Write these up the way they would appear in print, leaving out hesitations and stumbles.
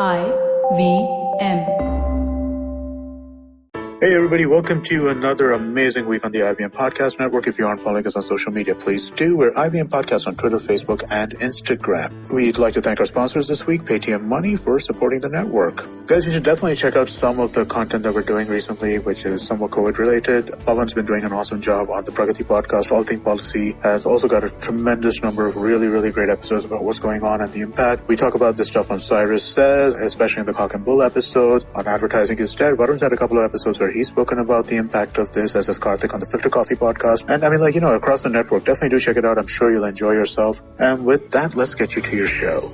IVM. Hey everybody, welcome to another amazing week on the IVM Podcast Network. If you aren't following us on social media, please do. We're IVM Podcast on Twitter, Facebook, and Instagram. We'd like to thank our sponsors this week, Paytm Money, for supporting the network. Guys, you should definitely check out some of the content that we're doing recently, which is somewhat COVID-related. Pawan's been doing an awesome job on the Prateek Podcast. All Thing Policy has also got a tremendous number of really, really great episodes about what's going on and the impact. We talk about this stuff on Cyrus Says, especially in the Cock and Bull episode. On Advertising Instead, Varun's had a couple of episodes where he's spoken about the impact of this, as is Karthik on the Filter Coffee podcast. And across the network, definitely do check it out. I'm sure you'll enjoy yourself. And with that, let's get you to your show.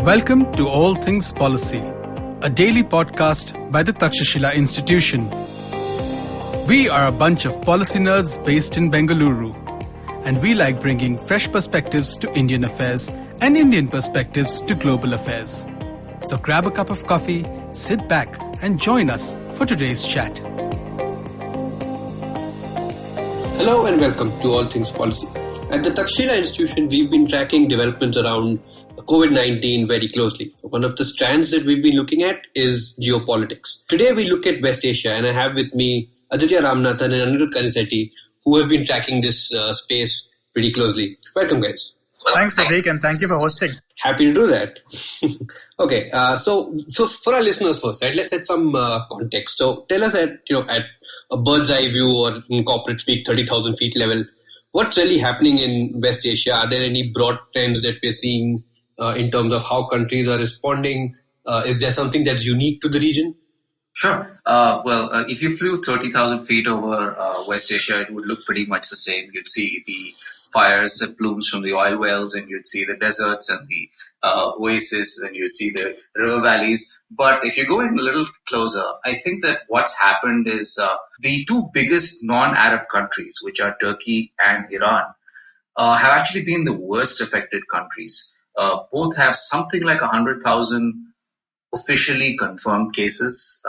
Welcome to All Things Policy, a daily podcast by the Takshashila Institution. We are a bunch of policy nerds based in Bengaluru, and we like bringing fresh perspectives to Indian affairs and Indian perspectives to global affairs. So grab a cup of coffee, sit back, and join us for today's chat. Hello and welcome to All Things Policy. At the Takshashila Institution, we've been tracking developments around COVID-19 very closely. One of the strands that we've been looking at is geopolitics. Today we look at West Asia, and I have with me Aditya, Ramanathan, and Anirudh Kanisetti, who have been tracking this space pretty closely. Welcome, guys. Thanks, Prateek, and thank you for hosting. Happy to do that. Okay, so for our listeners first, right? Let's set some context. So tell us at a bird's eye view, or in corporate speak, 30,000 feet level, what's really happening in West Asia? Are there any broad trends that we're seeing in terms of how countries are responding? Is there something that's unique to the region? Sure. If you flew 30,000 feet over West Asia, it would look pretty much the same. You'd see the fires and plumes from the oil wells, and you'd see the deserts and the oases, and you'd see the river valleys. But if you go in a little closer, I think that what's happened is the two biggest non-Arab countries, which are Turkey and Iran, have actually been the worst affected countries. Both have something like 100,000 officially confirmed cases.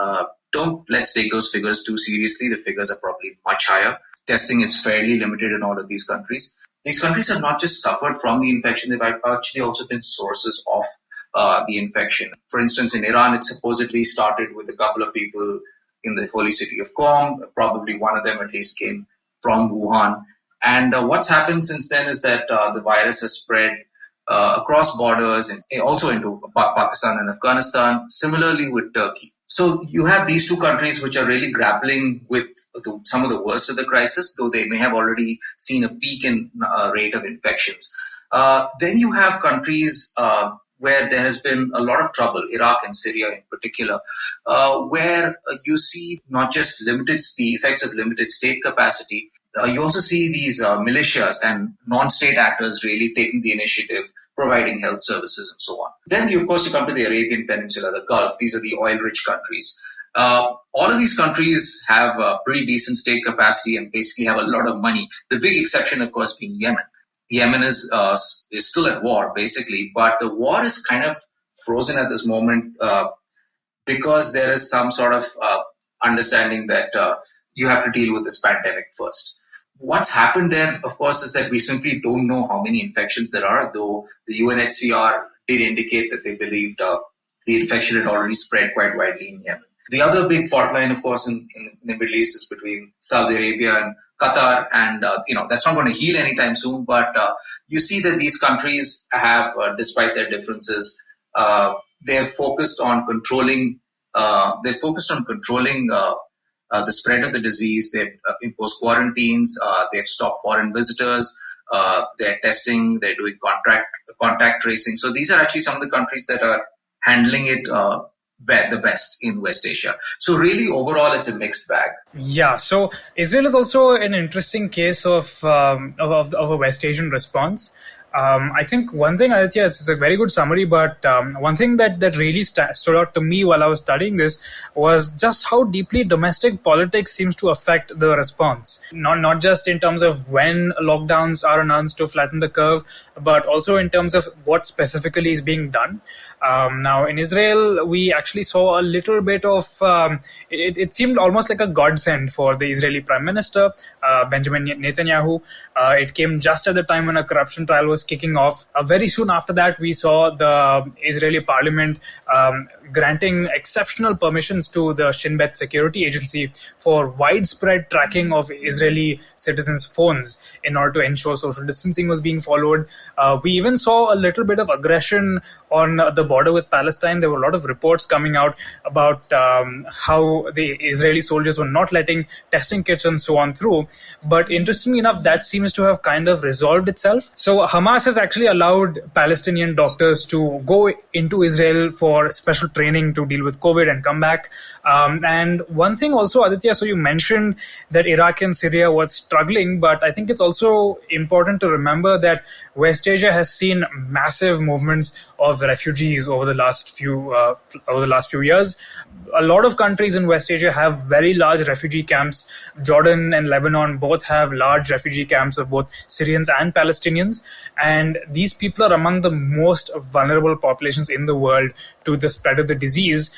Let's take those figures too seriously. The figures are probably much higher. Testing is fairly limited in all of these countries. These countries have not just suffered from the infection, they've actually also been sources of the infection. For instance, in Iran, it supposedly started with a couple of people in the holy city of Qom. Probably one of them at least came from Wuhan. And what's happened since then is that the virus has spread across borders and also into Pakistan and Afghanistan, similarly with Turkey. So you have these two countries which are really grappling with some of the worst of the crisis, though they may have already seen a peak in rate of infections. Then you have countries where there has been a lot of trouble, Iraq and Syria in particular, where you see not just the effects of limited state capacity. You also see these militias and non-state actors really taking the initiative, providing health services and so on. Then, you come to the Arabian Peninsula, the Gulf. These are the oil-rich countries. All of these countries have pretty decent state capacity and basically have a lot of money. The big exception, of course, being Yemen. Yemen is still at war, basically, but the war is kind of frozen at this moment because there is some sort of understanding that you have to deal with this pandemic first. What's happened there, of course, is that we simply don't know how many infections there are, though the UNHCR did indicate that they believed the infection had already spread quite widely in Yemen. The other big fault line, of course, in the Middle East is between Saudi Arabia and Qatar, and that's not going to heal anytime soon. But you see that these countries have, despite their differences, they're focused on controlling. The spread of the disease. They've imposed quarantines. They've stopped foreign visitors. They're testing. They're doing contact tracing. So these are actually some of the countries that are handling it the best in West Asia. So really, overall, it's a mixed bag. Yeah. So Israel is also an interesting case of a West Asian response. I think one thing, Aditya, it's a very good summary, but one thing that really stood out to me while I was studying this was just how deeply domestic politics seems to affect the response. Not just in terms of when lockdowns are announced to flatten the curve, but also in terms of what specifically is being done. Now, in Israel, we actually saw a little bit of, it seemed almost like a godsend for the Israeli Prime Minister, Benjamin Netanyahu. It came just at the time when a corruption trial was was kicking off. Very soon after that, we saw the Israeli parliament granting exceptional permissions to the Shin Bet security agency for widespread tracking of Israeli citizens' phones in order to ensure social distancing was being followed. We even saw a little bit of aggression on the border with Palestine. There were a lot of reports coming out about how the Israeli soldiers were not letting testing kits and so on through. But interestingly enough, that seems to have kind of resolved itself. So Hamas has actually allowed Palestinian doctors to go into Israel for special training to deal with COVID and come back. And one thing also, Aditya, so you mentioned that Iraq and Syria was struggling, but I think it's also important to remember that West Asia has seen massive movements of refugees over the last few years. A lot of countries in West Asia have very large refugee camps. Jordan and Lebanon both have large refugee camps of both Syrians and Palestinians. And these people are among the most vulnerable populations in the world to the spread of the disease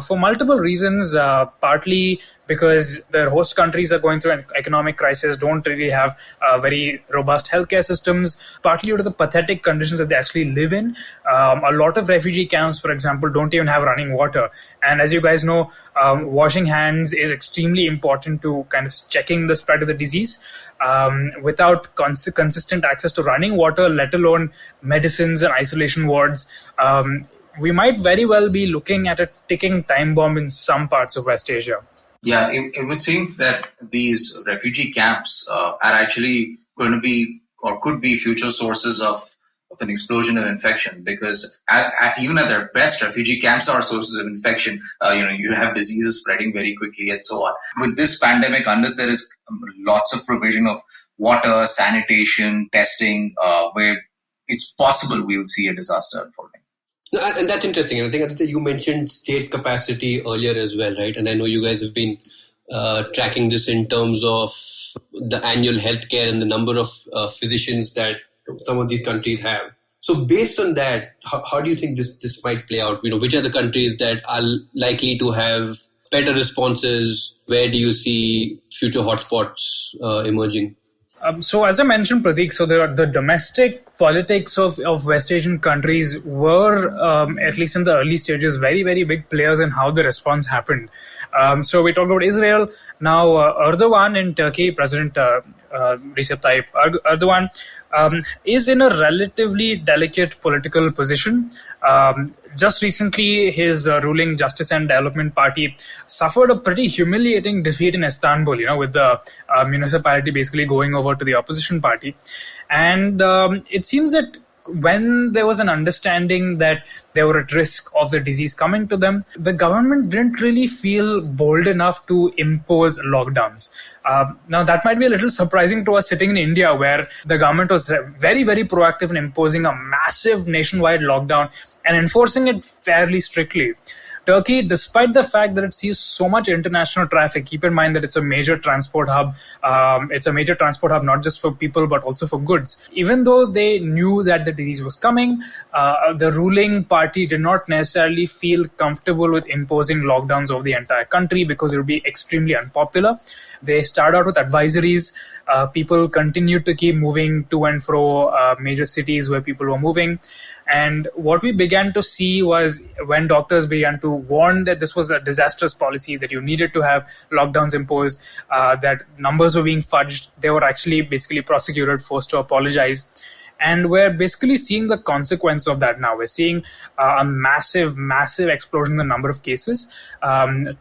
for multiple reasons, partly because their host countries are going through an economic crisis, don't really have very robust healthcare systems, partly due to the pathetic conditions that they actually live in. A lot of refugee camps, for example, don't even have running water. And as you guys know, washing hands is extremely important to kind of checking the spread of the disease. Without consistent access to running water, let alone medicines and isolation wards, we might very well be looking at a ticking time bomb in some parts of West Asia. Yeah, it would seem that these refugee camps are actually going to be or could be future sources of an explosion of infection, because even at their best, refugee camps are sources of infection. You have diseases spreading very quickly and so on. With this pandemic, unless there is lots of provision of water, sanitation, testing, where it's possible we'll see a disaster unfolding. No, and that's interesting. And I think, Aditya, you mentioned state capacity earlier as well, right? And I know you guys have been tracking this in terms of the annual healthcare and the number of physicians that some of these countries have. So based on that, how do you think this might play out? Which are the countries that are likely to have better responses? Where do you see future hotspots emerging? So as I mentioned, Prateek, so the domestic politics of West Asian countries were, at least in the early stages, very, very big players in how the response happened. So we talked about Israel. Now, Erdogan in Turkey, President Recep Tayyip Erdogan, is in a relatively delicate political position. Just recently, his ruling Justice and Development Party suffered a pretty humiliating defeat in Istanbul, with the municipality basically going over to the opposition party. And it seems that when there was an understanding that they were at risk of the disease coming to them, the government didn't really feel bold enough to impose lockdowns. Now, that might be a little surprising to us sitting in India, where the government was very, very proactive in imposing a massive nationwide lockdown and enforcing it fairly strictly. Turkey, despite the fact that it sees so much international traffic, keep in mind that it's a major transport hub. It's a major transport hub not just for people but also for goods. Even though they knew that the disease was coming, the ruling party did not necessarily feel comfortable with imposing lockdowns over the entire country because it would be extremely unpopular. They started out with advisories. People continued to keep moving to and fro major cities where people were moving. And what we began to see was when doctors began to warn that this was a disastrous policy, that you needed to have lockdowns imposed, that numbers were being fudged, they were actually basically prosecuted, forced to apologize. And we're basically seeing the consequence of that now. We're seeing a massive, massive explosion in the number of cases.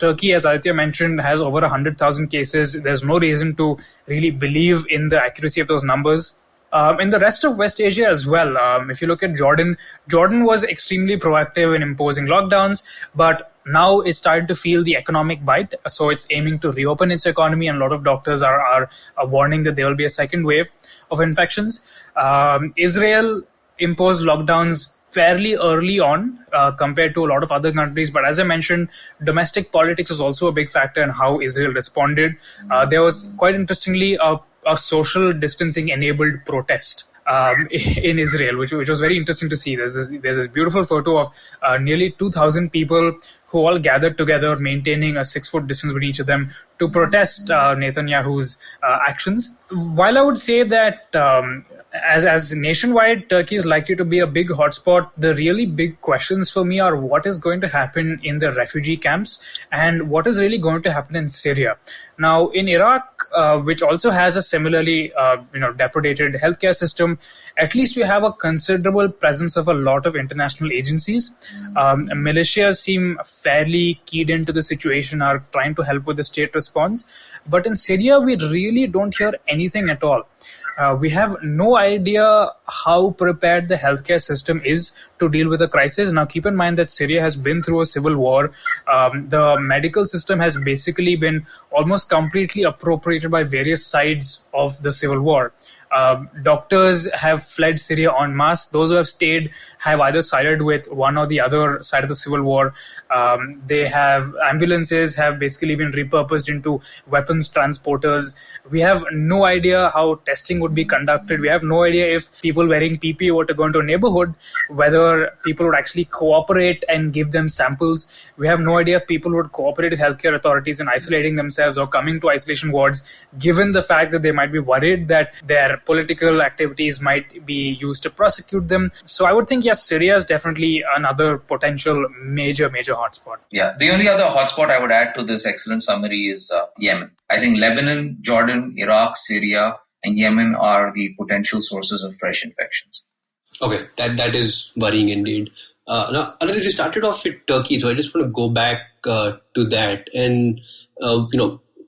Turkey, as Aditya mentioned, has over 100,000 cases. There's no reason to really believe in the accuracy of those numbers. In the rest of West Asia as well, if you look at Jordan was extremely proactive in imposing lockdowns, but now it's starting to feel the economic bite. So it's aiming to reopen its economy, and a lot of doctors are warning that there will be a second wave of infections. Israel imposed lockdowns fairly early on compared to a lot of other countries. But as I mentioned, domestic politics was also a big factor in how Israel responded. There was, quite interestingly, a social distancing enabled protest in Israel, which was very interesting to see. There's this beautiful photo of nearly 2,000 people who all gathered together, maintaining a 6-foot distance between each of them to protest Netanyahu's actions. While I would say that as nationwide, Turkey is likely to be a big hotspot. The really big questions for me are what is going to happen in the refugee camps and what is really going to happen in Syria. Now, in Iraq, which also has a similarly depredated healthcare system, at least you have a considerable presence of a lot of international agencies. Militias seem fairly keyed into the situation, are trying to help with the state response. But in Syria, we really don't hear anything at all. We have no idea how prepared the healthcare system is to deal with a crisis. Now, keep in mind that Syria has been through a civil war. The medical system has basically been almost completely appropriated by various sides of the civil war. Doctors have fled Syria en masse. Those who have stayed have either sided with one or the other side of the civil war. They have ambulances have basically been repurposed into weapons transporters. We have no idea how testing would be conducted. We have no idea if people wearing PPE were to go into a neighborhood, whether people would actually cooperate and give them samples. We have no idea if people would cooperate with healthcare authorities in isolating themselves or coming to isolation wards, given the fact that they might be worried that their political activities might be used to prosecute them. So I would think, yes, Syria is definitely another potential major hotspot. Yeah, the only other hotspot I would add to this excellent summary is Yemen. I think Lebanon, Jordan, Iraq, Syria, and Yemen are the potential sources of fresh infections. Okay, that is worrying indeed. Now, Anirudh, you started off with Turkey, so I just want to go back to that. And,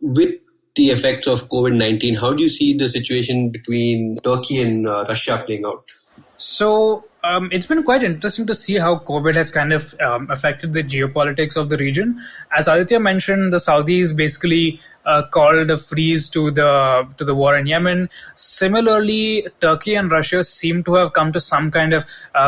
with the effects of COVID-19, how do you see the situation between Turkey and Russia playing out? So it's been quite interesting to see how COVID has kind of affected the geopolitics of the region. As Aditya mentioned, the Saudis basically called a freeze to the war in Yemen. Similarly, Turkey and Russia seem to have come to some kind of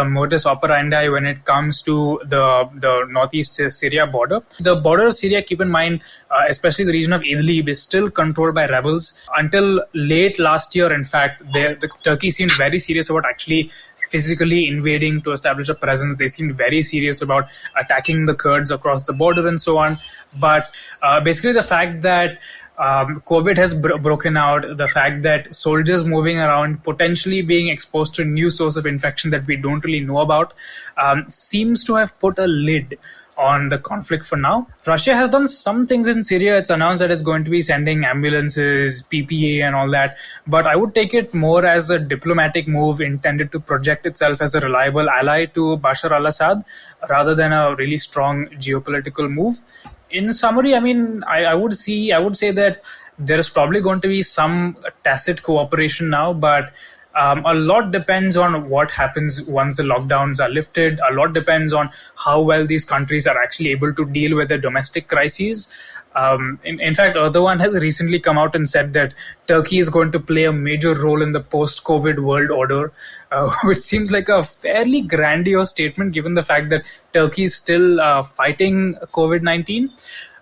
modus operandi when it comes to the northeast Syria border. The border of Syria, keep in mind, especially the region of Idlib, is still controlled by rebels. Until late last year, in fact, the Turkey seemed very serious about actually physically invading to establish a presence. They seemed very serious about attacking the Kurds across the border and so on. But basically the fact that COVID has broken out, the fact that soldiers moving around potentially being exposed to a new source of infection that we don't really know about seems to have put a lid on the conflict for now. Russia has done some things in Syria. It's announced that it's going to be sending ambulances, PPE and all that. But I would take it more as a diplomatic move intended to project itself as a reliable ally to Bashar al-Assad rather than a really strong geopolitical move. In summary, I mean, I would say that there is probably going to be some tacit cooperation now, but a lot depends on what happens once the lockdowns are lifted. A lot depends on how well these countries are actually able to deal with their domestic crises. In fact, Erdogan has recently come out and said that Turkey is going to play a major role in the post-COVID world order, which seems like a fairly grandiose statement given the fact that Turkey is still fighting COVID-19.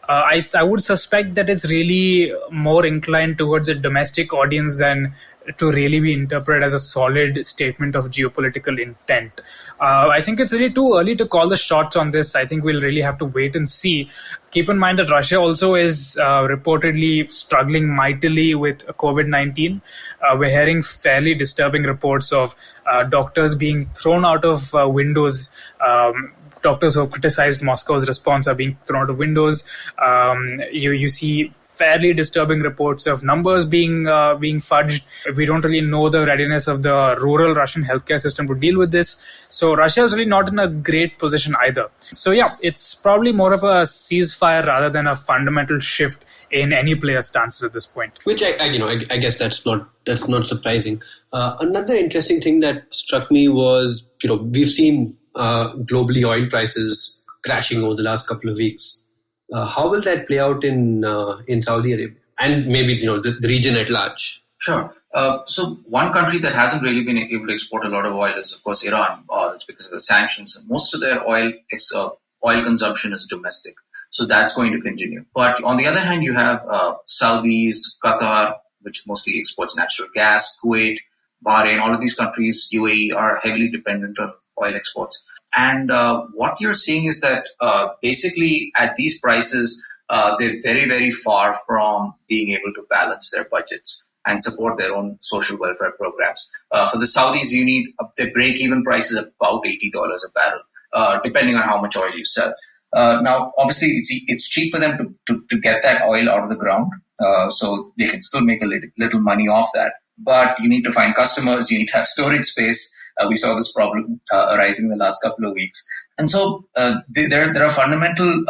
I would suspect that it's really more inclined towards a domestic audience than to really be interpreted as a solid statement of geopolitical intent. I think it's really too early to call the shots on this. I think we'll really have to wait and see. Keep in mind that Russia also is reportedly struggling mightily with COVID-19. We're hearing fairly disturbing reports of doctors being thrown out of windows. Doctors who have criticized Moscow's response are being thrown out of windows. You see fairly disturbing reports of numbers being fudged. We don't really know the readiness of the rural Russian healthcare system to deal with this. So Russia is really not in a great position either. So yeah, it's probably more of a ceasefire rather than a fundamental shift in any player's stances at this point. Which I guess that's not surprising. Another interesting thing that struck me was we've seen globally oil prices crashing over the last couple of weeks. How will that play out in Saudi Arabia and maybe the region at large? Sure. So one country that hasn't really been able to export a lot of oil is, of course, Iran. It's because of the sanctions. Most of their oil consumption is domestic. So that's going to continue. But on the other hand, you have Saudis, Qatar, which mostly exports natural gas, Kuwait, Bahrain, all of these countries, UAE, are heavily dependent on oil exports. And what you're seeing is that basically at these prices, they're very, very far from being able to balance their budgets. and support their own social welfare programs. For the Saudis, you need their break-even price is about $80 a barrel, depending on how much oil you sell. Now, obviously, it's cheap for them to get that oil out of the ground, so they can still make a little money off that. But you need to find customers, you need to have storage space. We saw this problem arising in the last couple of weeks. And so there are fundamental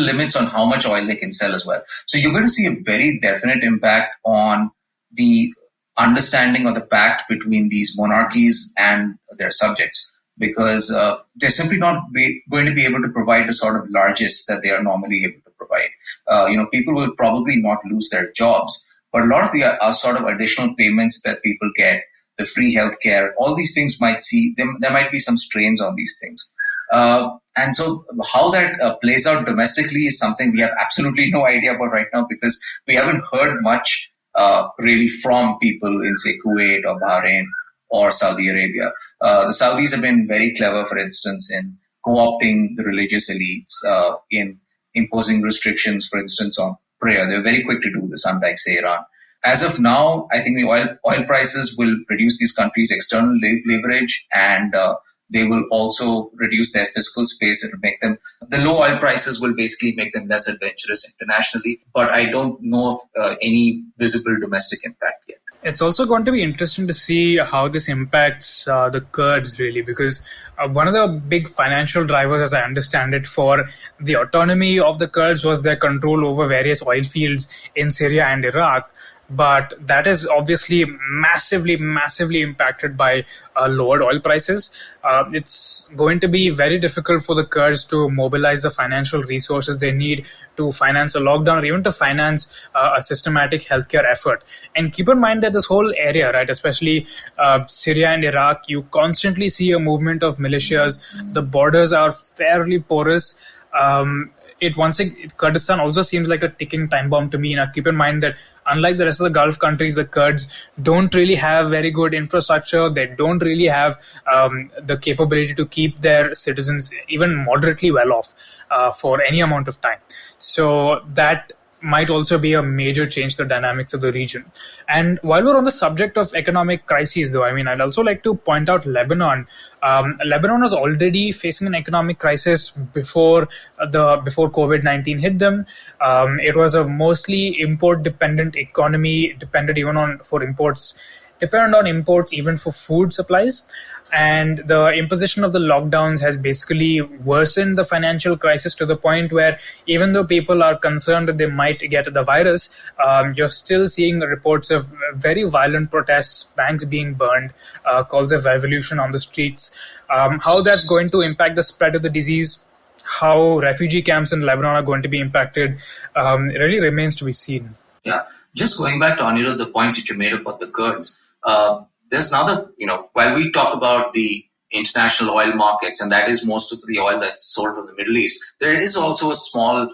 limits on how much oil they can sell as well. So you're going to see a very definite impact on the understanding of the pact between these monarchies and their subjects, because they're simply not going to be able to provide the sort of largesse that they are normally able to provide. People will probably not lose their jobs, but a lot of the sort of additional payments that people get, the free healthcare, all these things there might be some strains on these things. And so how that plays out domestically is something we have absolutely no idea about right now, because we haven't heard much really from people in, say, Kuwait or Bahrain or Saudi Arabia. The Saudis have been very clever, for instance, in co-opting the religious elites, in imposing restrictions, for instance, on prayer. They're very quick to do this, unlike, say, Iran. As of now, I think the oil prices will reduce these countries' external leverage, and they will also reduce their fiscal space and make them. The low oil prices will basically make them less adventurous internationally, but I don't know of any visible domestic impact yet. It's also going to be interesting to see how this impacts the Kurds, really, because one of the big financial drivers, as I understand it, for the autonomy of the Kurds was their control over various oil fields in Syria and Iraq. But that is obviously massively impacted by lowered oil prices. It's going to be very difficult for the Kurds to mobilize the financial resources they need to finance a lockdown or even to finance a systematic healthcare effort. And keep in mind that this whole area, right, especially Syria and Iraq, you constantly see a movement of militias. The borders are fairly porous. Kurdistan also seems like a ticking time bomb to me. Now, keep in mind that unlike the rest of the Gulf countries, the Kurds don't really have very good infrastructure. They don't really have the capability to keep their citizens even moderately well off for any amount of time. So that might also be a major change to the dynamics of the region. And while we're on the subject of economic crises, though, I'd also like to point out Lebanon. Lebanon was already facing an economic crisis before COVID-19 hit them. It was a mostly import-dependent economy, dependent on imports even for food supplies. And the imposition of the lockdowns has basically worsened the financial crisis to the point where even though people are concerned that they might get the virus, you're still seeing reports of very violent protests, banks being burned, calls of revolution on the streets. How that's going to impact the spread of the disease, how refugee camps in Lebanon are going to be impacted, really remains to be seen. Yeah, just going back to Anirudh, the point that you made about the Kurds, there's another, while we talk about the international oil markets, and that is most of the oil that's sold from the Middle East, there is also a small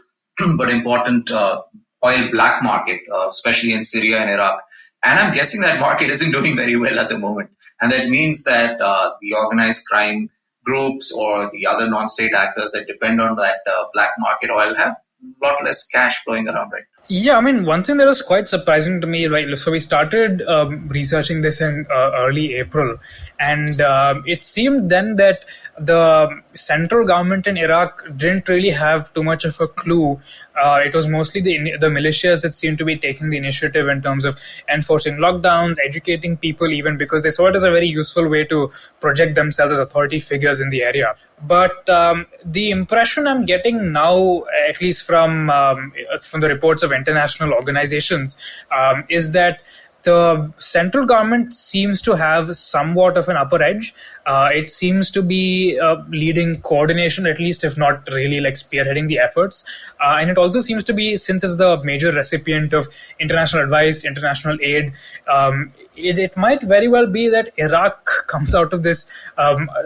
but important oil black market, especially in Syria and Iraq. And I'm guessing that market isn't doing very well at the moment. And that means that the organized crime groups or the other non-state actors that depend on that black market oil have a lot less cash flowing around right now. Yeah, one thing that was quite surprising to me, right? So we started researching this in early April, and it seemed then that the central government in Iraq didn't really have too much of a clue. It was mostly the militias that seemed to be taking the initiative in terms of enforcing lockdowns, educating people, even because they saw it as a very useful way to project themselves as authority figures in the area. But the impression I'm getting now, at least from the reports of international organizations, is that the central government seems to have somewhat of an upper edge. It seems to be leading coordination, at least, if not really like spearheading the efforts. And it also seems to be, since it's the major recipient of international advice, international aid, it might very well be that Iraq comes out of this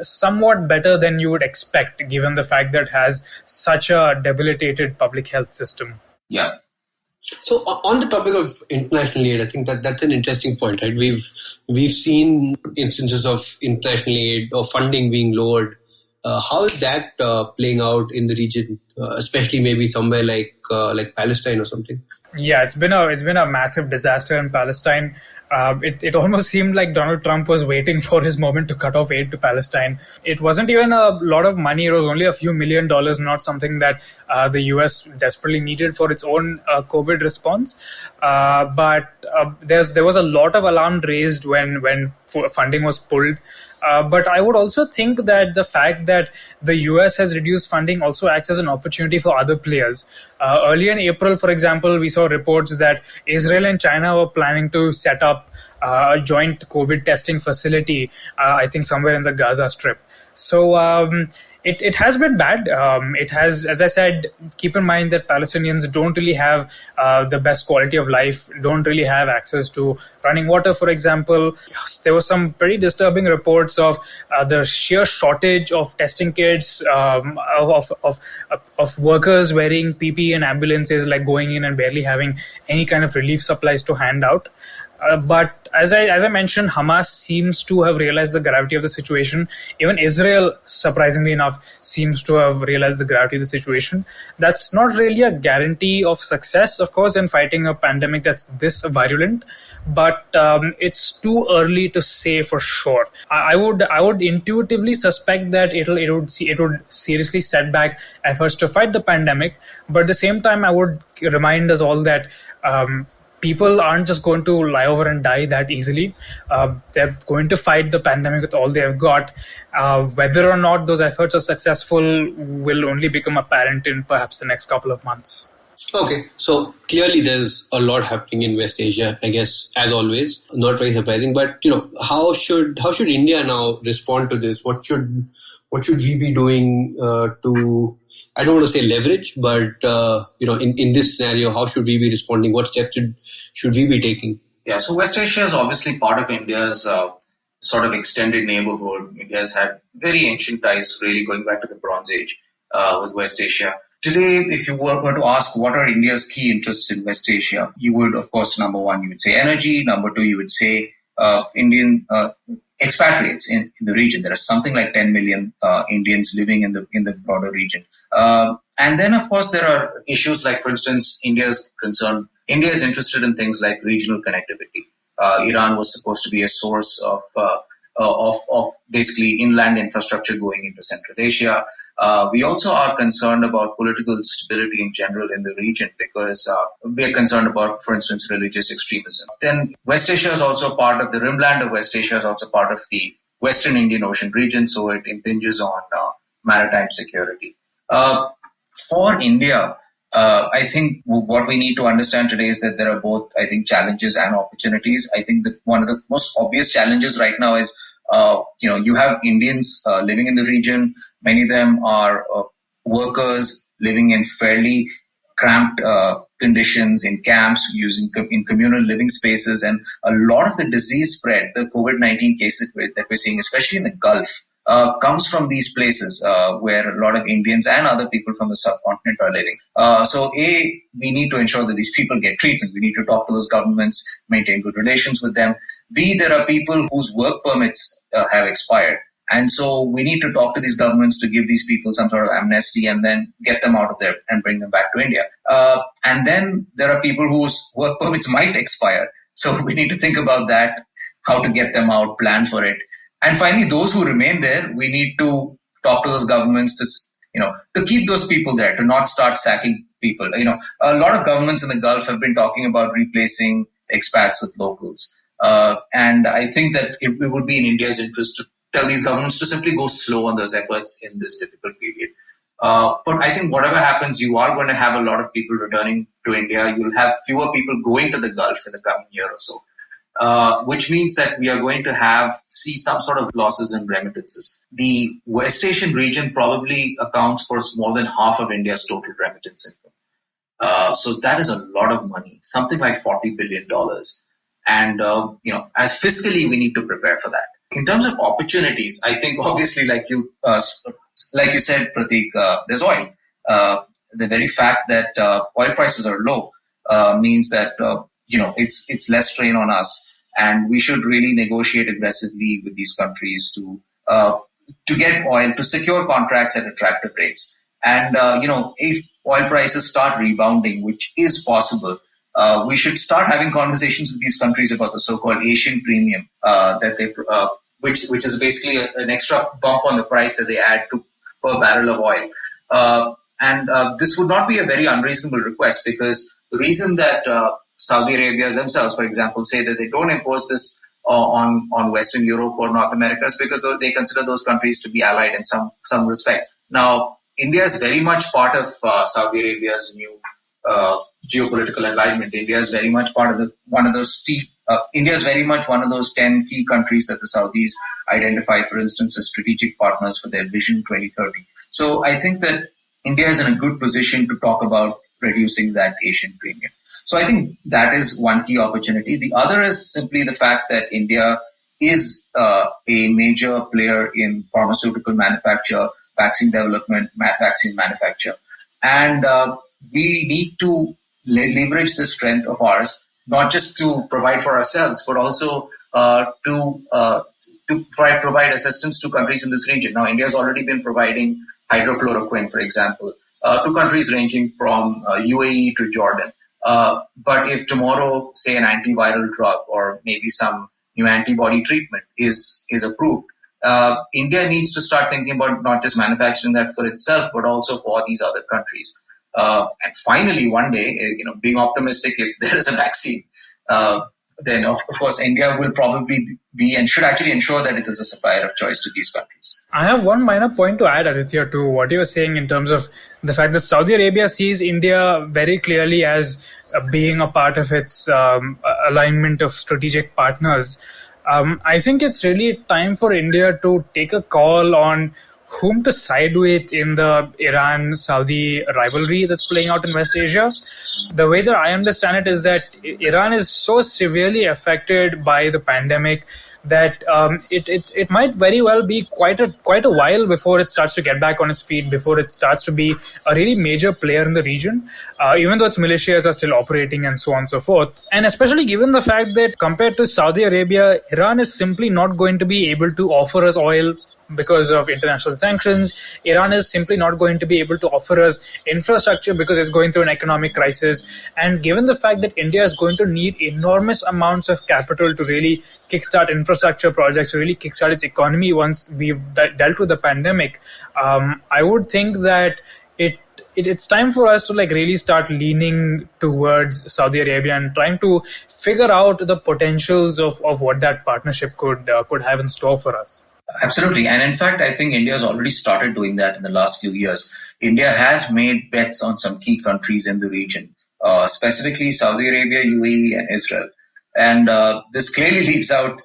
somewhat better than you would expect, given the fact that it has such a debilitated public health system. Yeah. So on the topic of international aid, I think that's an interesting point, right? We've seen instances of international aid or funding being lowered. How is that playing out in the region? especially maybe somewhere like Palestine or something? Yeah, it's been a massive disaster in Palestine. It almost seemed like Donald Trump was waiting for his moment to cut off aid to Palestine. It wasn't even a lot of money; it was only a few $1 million, not something that the U.S. desperately needed for its own COVID response. But there was a lot of alarm raised when funding was pulled. But I would also think that the fact that the US has reduced funding also acts as an opportunity for other players. Earlier in April, for example, we saw reports that Israel and China were planning to set up a joint COVID testing facility, I think somewhere in the Gaza Strip. So it has been bad. It has, as I said, keep in mind that Palestinians don't really have the best quality of life, don't really have access to running water, for example. There were some pretty disturbing reports of the sheer shortage of testing kits, of workers wearing PPE in ambulances, like going in and barely having any kind of relief supplies to hand out. But as I mentioned, Hamas seems to have realized the gravity of the situation. Even Israel, surprisingly enough, seems to have realized the gravity of the situation. That's not really a guarantee of success, of course, in fighting a pandemic that's this virulent. But it's too early to say for sure. I would intuitively suspect that it would seriously set back efforts to fight the pandemic. But at the same time, I would remind us all that people aren't just going to lie over and die that easily. They're going to fight the pandemic with all they have got. Whether or not those efforts are successful will only become apparent in perhaps the next couple of months. Okay, so clearly there's a lot happening in West Asia, I guess, as always. Not very surprising, but how should India now respond to this? What should we be doing to, I don't want to say leverage, but in this scenario, how should we be responding? What steps should we be taking? Yeah, so West Asia is obviously part of India's sort of extended neighborhood. India has had very ancient ties, really going back to the Bronze Age with West Asia. Today, if you were to ask what are India's key interests in West Asia, you would, of course, number one, you would say energy. Number two, you would say Indian expatriates in the region. There are something like 10 million Indians living in the broader region. And then, of course, there are issues like, for instance, India is interested in things like regional connectivity. Iran was supposed to be a source of basically inland infrastructure going into Central Asia. We also are concerned about political stability in general in the region because we are concerned about, for instance, religious extremism. Then West Asia is also part of the rimland of West Asia is also part of the Western Indian Ocean region, so it impinges on maritime security. For India, I think what we need to understand today is that there are both, I think, challenges and opportunities. I think that one of the most obvious challenges right now is, you have Indians living in the region. Many of them are workers living in fairly cramped conditions in camps, in communal living spaces, and a lot of the disease spread, the COVID-19 cases that we're seeing, especially in the Gulf, comes from these places where a lot of Indians and other people from the subcontinent are living. So we need to ensure that these people get treatment. We need to talk to those governments, maintain good relations with them. B, there are people whose work permits have expired. And so we need to talk to these governments to give these people some sort of amnesty and then get them out of there and bring them back to India. And then there are people whose work permits might expire. So we need to think about that, how to get them out, plan for it. And finally, those who remain there, we need to talk to those governments to keep those people there, to not start sacking people. A lot of governments in the Gulf have been talking about replacing expats with locals. And I think that it would be in India's interest to tell these governments to simply go slow on those efforts in this difficult period. But I think whatever happens, you are going to have a lot of people returning to India. You'll have fewer people going to the Gulf in the coming year or so. Which means that we are going to see some sort of losses in remittances. The West Asian region probably accounts for more than half of India's total remittance income. So that is a lot of money, something like $40 billion. And, as fiscally, we need to prepare for that. In terms of opportunities, I think obviously, like you said, Prateek, there's oil. The very fact that oil prices are low means that it's less strain on us, and we should really negotiate aggressively with these countries to get oil, to secure contracts at attractive rates. And, if oil prices start rebounding, which is possible, we should start having conversations with these countries about the so-called Asian premium, which is basically an extra bump on the price that they add to per barrel of oil. And this would not be a very unreasonable request, because the reason that Saudi Arabia themselves, for example, say that they don't impose this on Western Europe or North America is because they consider those countries to be allied in some respects. Now, India is very much part of Saudi Arabia's new geopolitical environment. India is very much part of India is very much one of those 10 key countries that the Saudis identify, for instance, as strategic partners for their Vision 2030. So I think that India is in a good position to talk about reducing that Asian premium. So I think that is one key opportunity. The other is simply the fact that India is a major player in pharmaceutical manufacture, vaccine development, vaccine manufacture. And we need to leverage the strength of ours, not just to provide for ourselves, but also to provide assistance to countries in this region. Now, India has already been providing hydrochloroquine, for example, to countries ranging from UAE to Jordan. But if tomorrow, say, an antiviral drug or maybe some new antibody treatment is approved, India needs to start thinking about not just manufacturing that for itself, but also for these other countries. And finally, one day, being optimistic, if there is a vaccine, then of course India will probably be and should actually ensure that it is a supplier of choice to these countries. I have one minor point to add, Aditya, to what you were saying in terms of the fact that Saudi Arabia sees India very clearly as being a part of its alignment of strategic partners. I think it's really time for India to take a call on whom to side with in the Iran-Saudi rivalry that's playing out in West Asia. The way that I understand it is that Iran is so severely affected by the pandemic that it might very well be quite a while before it starts to get back on its feet, before it starts to be a really major player in the region, even though its militias are still operating and so on and so forth. And especially given the fact that compared to Saudi Arabia, Iran is simply not going to be able to offer us oil because of international sanctions. Iran is simply not going to be able to offer us infrastructure because it's going through an economic crisis. And given the fact that India is going to need enormous amounts of capital to really kickstart infrastructure projects, to really kickstart its economy once we've dealt with the pandemic, I would think that it's time for us to really start leaning towards Saudi Arabia and trying to figure out the potentials of what that partnership could have in store for us. Absolutely. And in fact, I think India has already started doing that in the last few years. India has made bets on some key countries in the region, specifically Saudi Arabia, UAE, and Israel. And this clearly leaves out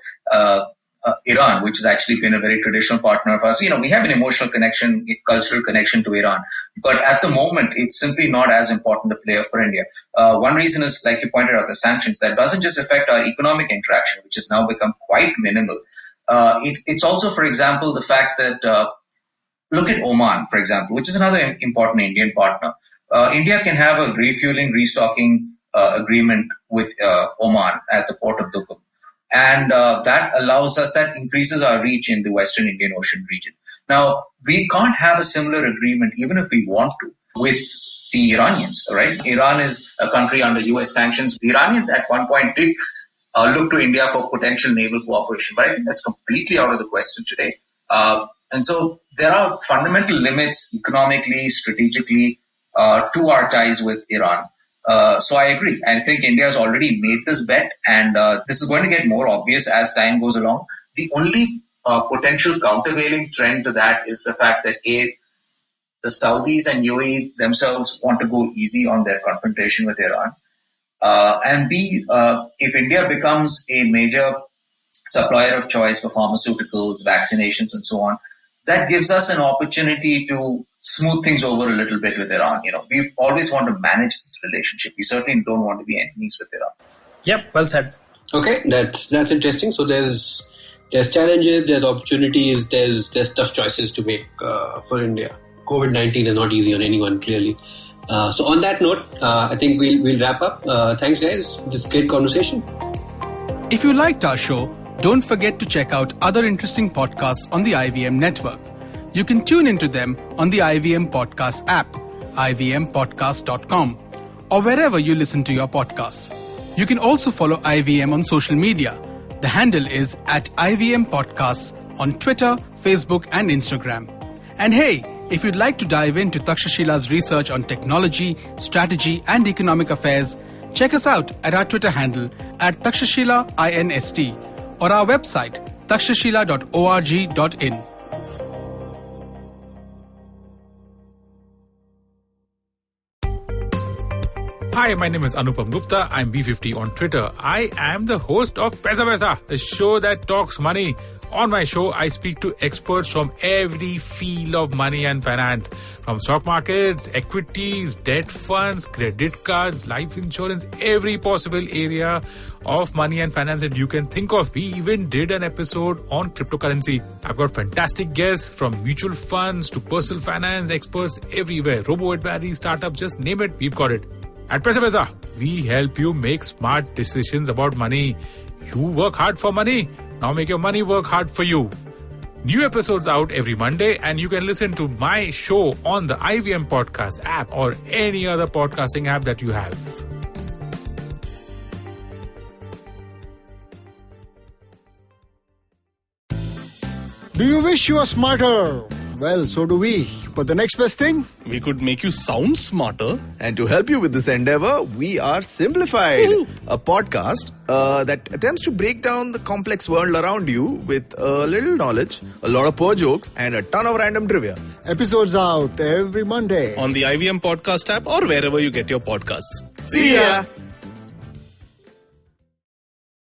Iran, which has actually been a very traditional partner of ours. We have an emotional connection, a cultural connection to Iran. But at the moment, it's simply not as important a player for India. One reason is, like you pointed out, the sanctions. That doesn't just affect our economic interaction, which has now become quite minimal. It's also, for example, the fact that look at Oman, for example, which is another important Indian partner. India can have a refueling, restocking agreement with Oman at the port of Duqm. And that increases our reach in the Western Indian Ocean region. Now, we can't have a similar agreement, even if we want to, with the Iranians, right? Iran is a country under US sanctions. The Iranians at one point did look to India for potential naval cooperation, but I think that's completely out of the question today. And so there are fundamental limits economically, strategically, to our ties with Iran. So I agree. I think India has already made this bet, and this is going to get more obvious as time goes along. The only potential countervailing trend to that is the fact that A, the Saudis and UAE themselves want to go easy on their confrontation with Iran. And B, if India becomes a major supplier of choice for pharmaceuticals, vaccinations, and so on, that gives us an opportunity to smooth things over a little bit with Iran. We always want to manage this relationship. We certainly don't want to be enemies with Iran. Yep, well said. Okay, that's interesting. So there's challenges, there's opportunities, there's tough choices to make for India. COVID-19 is not easy on anyone, clearly. So on that note, I think we'll wrap up. Thanks, guys. This great conversation. If you liked our show, don't forget to check out other interesting podcasts on the IVM network. you can tune into them on the IVM Podcast app, ivmpodcast.com, or wherever you listen to your podcasts. You can also follow IVM on social media. The handle is @IVM Podcasts on Twitter, Facebook, and Instagram. And hey, if you'd like to dive into Takshashila's research on technology, strategy, and economic affairs, check us out at our Twitter handle @TakshashilaINST or our website takshashila.org.in. Hi, my name is Anupam Gupta. I'm B50 on Twitter. I am the host of Paisa Vaisa, the show that talks money. On my show, I speak to experts from every field of money and finance, from stock markets, equities, debt funds, credit cards, life insurance, every possible area of money and finance that you can think of. We even did an episode on cryptocurrency. I've got fantastic guests from mutual funds to personal finance experts everywhere. Robo-advisory, startups, just name it, we've got it. At Paisa Vaisa, we help you make smart decisions about money. You work hard for money. Now make your money work hard for you. New episodes out every Monday, and you can listen to my show on the IVM Podcast app or any other podcasting app that you have. Do you wish you were smarter? Well, so do we. But the next best thing? We could make you sound smarter. And to help you with this endeavor, we are Simplified, a podcast that attempts to break down the complex world around you with a little knowledge, a lot of poor jokes, and a ton of random trivia. Episodes out every Monday on the IVM Podcast app or wherever you get your podcasts. See ya!